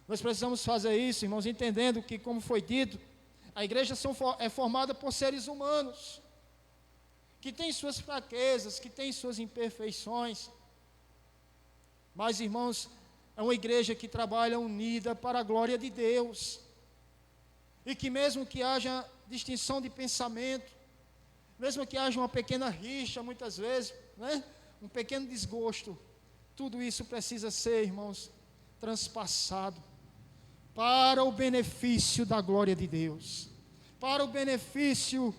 nós precisamos fazer isso, irmãos, entendendo que, como foi dito, a igreja é formada por seres humanos, que têm suas fraquezas, que têm suas imperfeições, mas, irmãos, é uma igreja que trabalha unida para a glória de Deus, e que mesmo que haja distinção de pensamento, mesmo que haja uma pequena rixa, muitas vezes, um pequeno desgosto, tudo isso precisa ser, irmãos, transpassado para o benefício da glória de Deus, para o benefício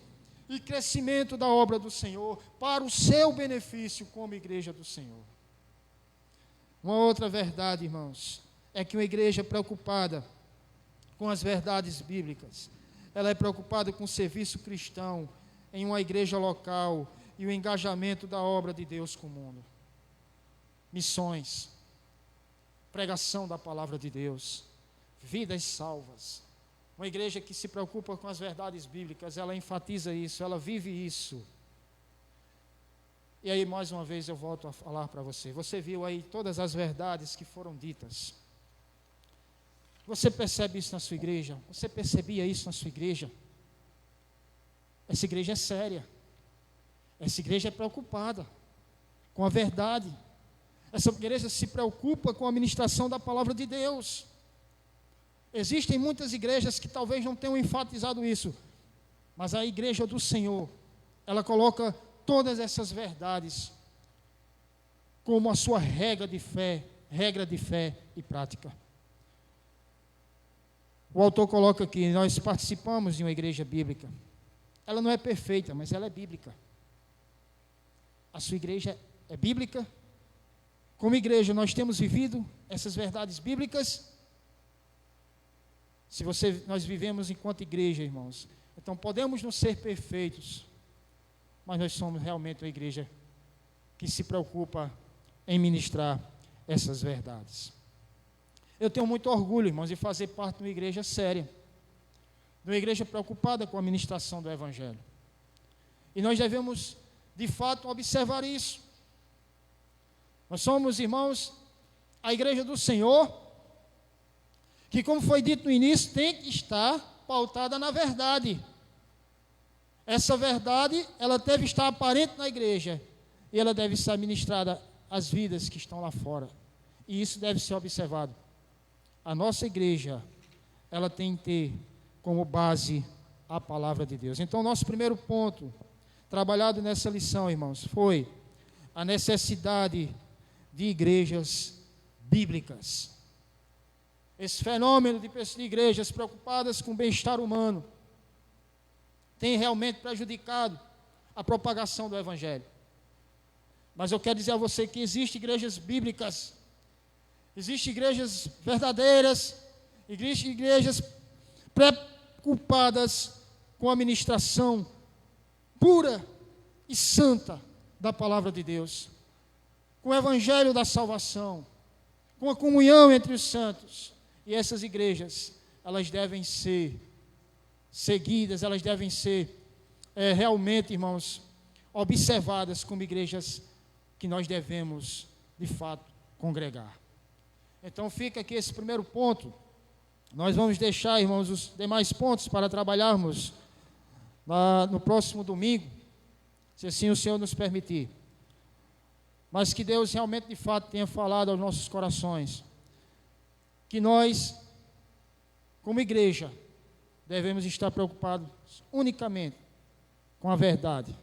e crescimento da obra do Senhor, para o seu benefício como igreja do Senhor. Uma outra verdade, irmãos, é que uma igreja preocupada com as verdades bíblicas, ela é preocupada com o serviço cristão em uma igreja local e o engajamento da obra de Deus com o mundo. Missões, pregação da palavra de Deus, vidas salvas. Uma igreja que se preocupa com as verdades bíblicas, ela enfatiza isso, ela vive isso. E aí, mais uma vez, eu volto a falar para você. Você viu aí todas as verdades que foram ditas. Você percebe isso na sua igreja? Você percebia isso na sua igreja? Essa igreja é séria. Essa igreja é preocupada com a verdade. Essa igreja se preocupa com a ministração da palavra de Deus. Existem muitas igrejas que talvez não tenham enfatizado isso, mas a igreja do Senhor, ela coloca todas essas verdades como a sua regra de fé e prática. O autor coloca aqui, nós participamos de uma igreja bíblica. Ela não é perfeita, mas ela é bíblica. A sua igreja é bíblica. Como igreja, nós temos vivido essas verdades bíblicas. Nós vivemos enquanto igreja, irmãos. Então, podemos não ser perfeitos, mas nós somos realmente uma igreja que se preocupa em ministrar essas verdades. Eu tenho muito orgulho, irmãos, de fazer parte de uma igreja séria, de uma igreja preocupada com a ministração do Evangelho. E nós devemos, de fato, observar isso. Nós somos, irmãos, a igreja do Senhor, que, como foi dito no início, tem que estar pautada na verdade. Essa verdade, ela deve estar aparente na igreja, e ela deve ser ministrada às vidas que estão lá fora. E isso deve ser observado. A nossa igreja, ela tem que ter como base a palavra de Deus. Então, nosso primeiro ponto, trabalhado nessa lição, irmãos, foi a necessidade de igrejas bíblicas. Esse fenômeno de igrejas preocupadas com o bem-estar humano tem realmente prejudicado a propagação do Evangelho. Mas eu quero dizer a você que existem igrejas bíblicas, existem igrejas verdadeiras, existem igrejas preocupadas com a ministração pura e santa da palavra de Deus, com o Evangelho da salvação, com a comunhão entre os santos. E essas igrejas, elas devem ser seguidas, elas devem ser realmente, irmãos, observadas como igrejas que nós devemos, de fato, congregar. Então fica aqui esse primeiro ponto. Nós vamos deixar, irmãos, os demais pontos para trabalharmos no próximo domingo, se assim o Senhor nos permitir. Mas que Deus realmente, de fato, tenha falado aos nossos corações, que nós, como igreja, devemos estar preocupados unicamente com a verdade.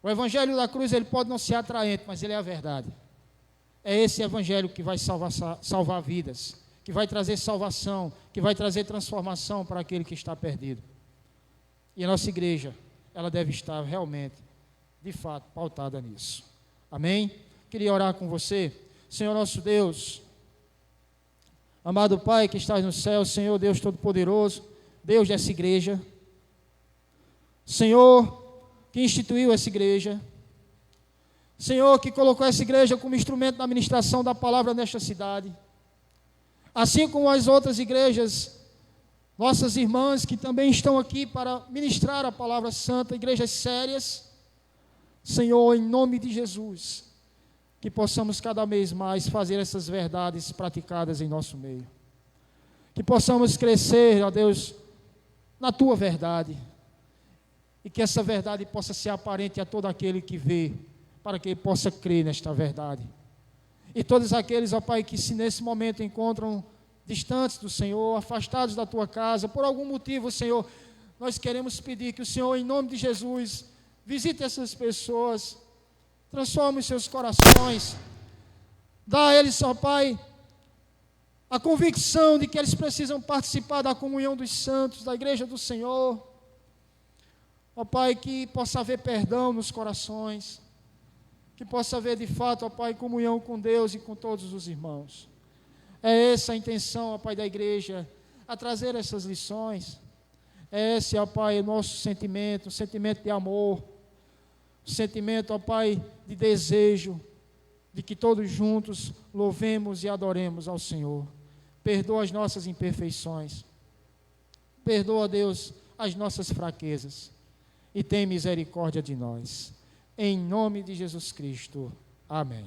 O evangelho da cruz, ele pode não ser atraente, mas ele é a verdade. É esse evangelho que vai salvar vidas, que vai trazer salvação, que vai trazer transformação para aquele que está perdido. E a nossa igreja, ela deve estar realmente, de fato, pautada nisso. Amém? Queria orar com você. Senhor nosso Deus, amado Pai que estás no céu, Senhor Deus Todo-Poderoso, Deus dessa igreja, Senhor que instituiu essa igreja, Senhor que colocou essa igreja como instrumento da ministração da palavra nesta cidade, assim como as outras igrejas, nossas irmãs que também estão aqui para ministrar a palavra santa, igrejas sérias, Senhor, em nome de Jesus, que possamos cada vez mais fazer essas verdades praticadas em nosso meio, que possamos crescer, ó Deus, na Tua verdade, e que essa verdade possa ser aparente a todo aquele que vê, para que ele possa crer nesta verdade. E todos aqueles, ó Pai, que se nesse momento encontram distantes do Senhor, afastados da Tua casa, por algum motivo, Senhor, nós queremos pedir que o Senhor, em nome de Jesus, visite essas pessoas, transforme os seus corações, dá a eles, ó Pai, a convicção de que eles precisam participar da comunhão dos santos, da igreja do Senhor. Ó Pai, que possa haver perdão nos corações, que possa haver de fato, ó Pai, comunhão com Deus e com todos os irmãos. É essa a intenção, ó Pai, da igreja, a trazer essas lições. É esse, ó Pai, o nosso sentimento, um sentimento de amor, um sentimento, ó Pai, de desejo, de que todos juntos louvemos e adoremos ao Senhor. Perdoa as nossas imperfeições, perdoa, Deus, as nossas fraquezas, e tem misericórdia de nós. Em nome de Jesus Cristo. Amém.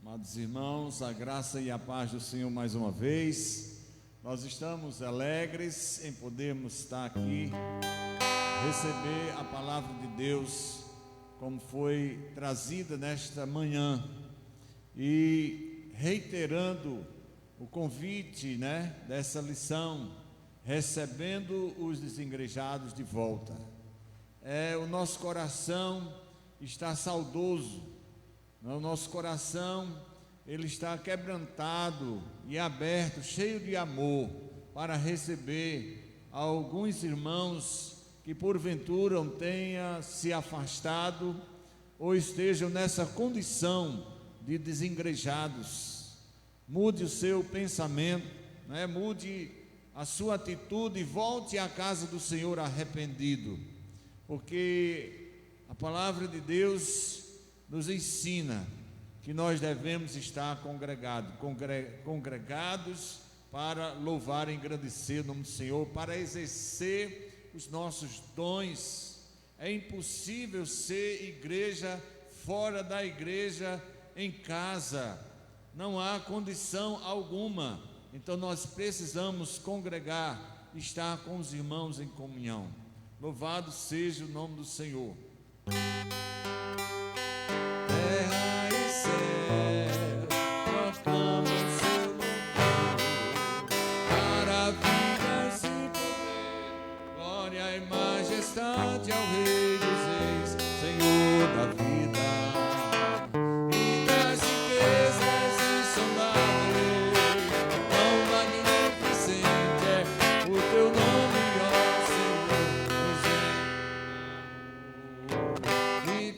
Amados irmãos, a graça e a paz do Senhor mais uma vez. Nós estamos alegres em podermos estar aqui, receber a palavra de Deus como foi trazida nesta manhã e reiterando o convite, dessa lição, recebendo os desengrejados de volta. O nosso coração está saudoso, o nosso coração ele está quebrantado e aberto, cheio de amor, para receber alguns irmãos que porventura tenham se afastado ou estejam nessa condição de desengrejados. Mude o seu pensamento, mude a sua atitude e volte à casa do Senhor arrependido, porque a palavra de Deus nos ensina que nós devemos estar congregados para louvar e engrandecer o nome do Senhor, para exercer os nossos dons. É impossível ser igreja fora da igreja, em casa, não há condição alguma. Então nós precisamos congregar, estar com os irmãos em comunhão. Louvado seja o nome do Senhor. Terra e céu proclamam seu louvor, maravilhas e poder, glória e majestade ao Rei dos Reis, Senhor da vida, e das riquezas insondáveis. Quão magnificente é o teu nome, ó Senhor, e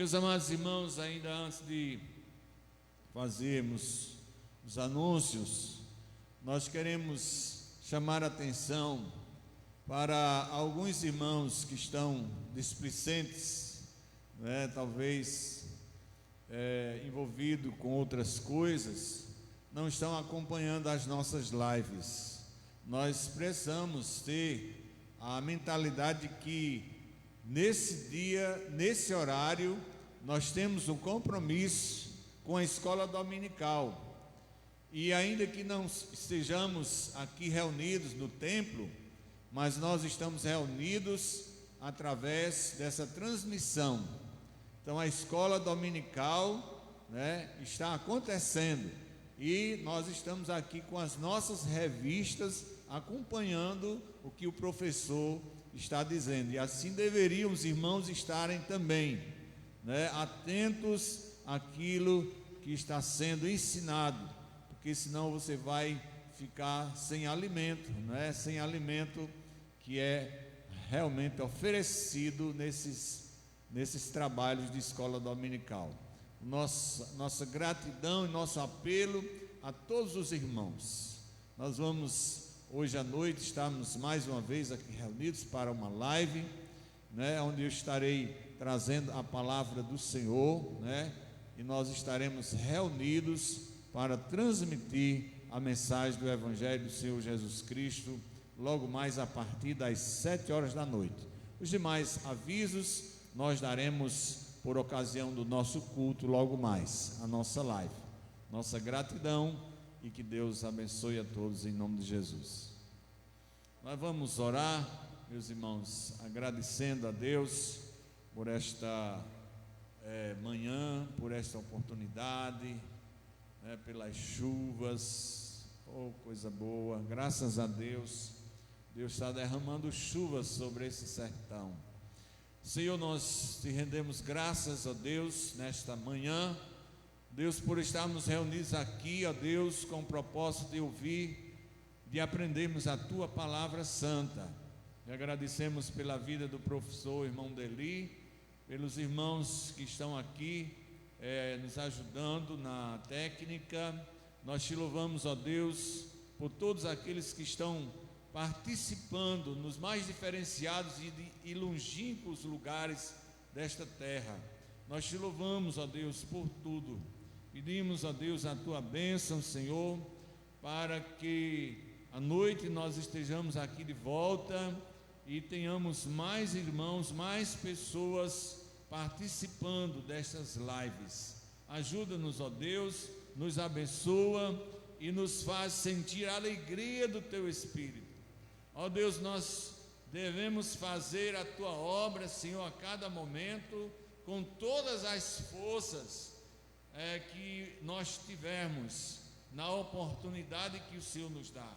Meus amados irmãos, ainda antes de fazermos os anúncios, nós queremos chamar a atenção para alguns irmãos que estão displicentes, né, talvez envolvido com outras coisas, não estão acompanhando as nossas lives. Nós precisamos ter a mentalidade de que nesse dia, nesse horário, nós temos um compromisso com a escola dominical. E ainda que não estejamos aqui reunidos no templo, mas nós estamos reunidos através dessa transmissão. Então a escola dominical, né, está acontecendo e nós estamos aqui com as nossas revistas acompanhando o que o professor está dizendo, e assim deveriam os irmãos estarem também, né, atentos àquilo que está sendo ensinado, porque senão você vai ficar sem alimento, né, sem alimento que é realmente oferecido nesses trabalhos de escola dominical. Nossa gratidão e nosso apelo a todos os irmãos. Nós vamos hoje à noite estarmos mais uma vez aqui reunidos para uma live, né, onde eu estarei trazendo a palavra do Senhor, né, e nós estaremos reunidos para transmitir a mensagem do Evangelho do Senhor Jesus Cristo, logo mais a partir das 7 horas da noite. Os demais avisos nós daremos por ocasião do nosso culto logo mais, a nossa live. Nossa gratidão e que Deus abençoe a todos em nome de Jesus. Nós vamos orar, meus irmãos, agradecendo a Deus por esta manhã, por esta oportunidade, né, pelas chuvas, coisa boa, graças a Deus, Deus está derramando chuvas sobre esse sertão. Senhor, nós te rendemos graças a Deus nesta manhã, Deus, por estarmos reunidos aqui, ó Deus, com o propósito de ouvir, de aprendermos a Tua Palavra Santa. E agradecemos pela vida do professor irmão Deli, pelos irmãos que estão aqui nos ajudando na técnica. Nós te louvamos, ó Deus, por todos aqueles que estão participando nos mais diferenciados e longínquos lugares desta terra. Nós te louvamos, ó Deus, por tudo. Pedimos, ó Deus, a Tua bênção, Senhor, para que à noite nós estejamos aqui de volta e tenhamos mais irmãos, mais pessoas participando destas lives. Ajuda-nos, ó Deus, nos abençoa e nos faz sentir a alegria do Teu Espírito. Ó Deus, nós devemos fazer a Tua obra, Senhor, a cada momento, com todas as forças que nós tivermos, na oportunidade que o Senhor nos dá.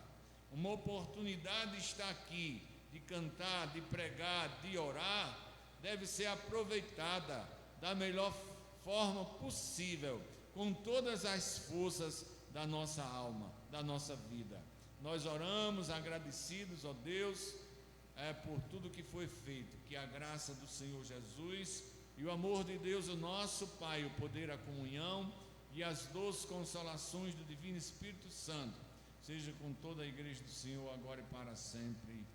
Uma oportunidade está aqui, de cantar, de pregar, de orar, deve ser aproveitada da melhor forma possível, com todas as forças da nossa alma, da nossa vida. Nós oramos agradecidos, ó Deus, por tudo que foi feito, que a graça do Senhor Jesus e o amor de Deus, o nosso Pai, o poder, a comunhão e as doces consolações do Divino Espírito Santo, seja com toda a igreja do Senhor, agora e para sempre.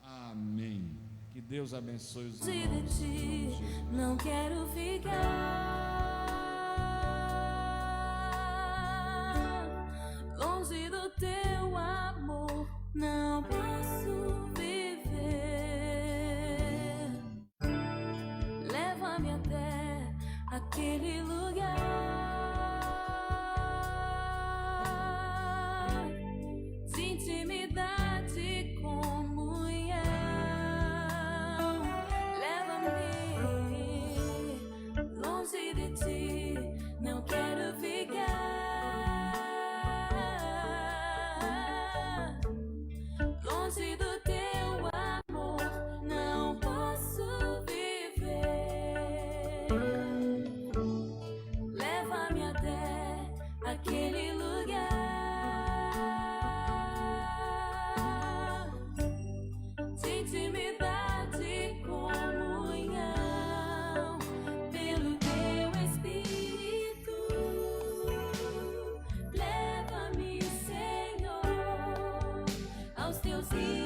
Amém. Que Deus abençoe os irmãos. Não quero ficar longe do Teu amor, não posso viver. Leva-me até aquele lugar de intimidade, comunhão. Leva-me longe de Ti, não quero ficar longe do vazio.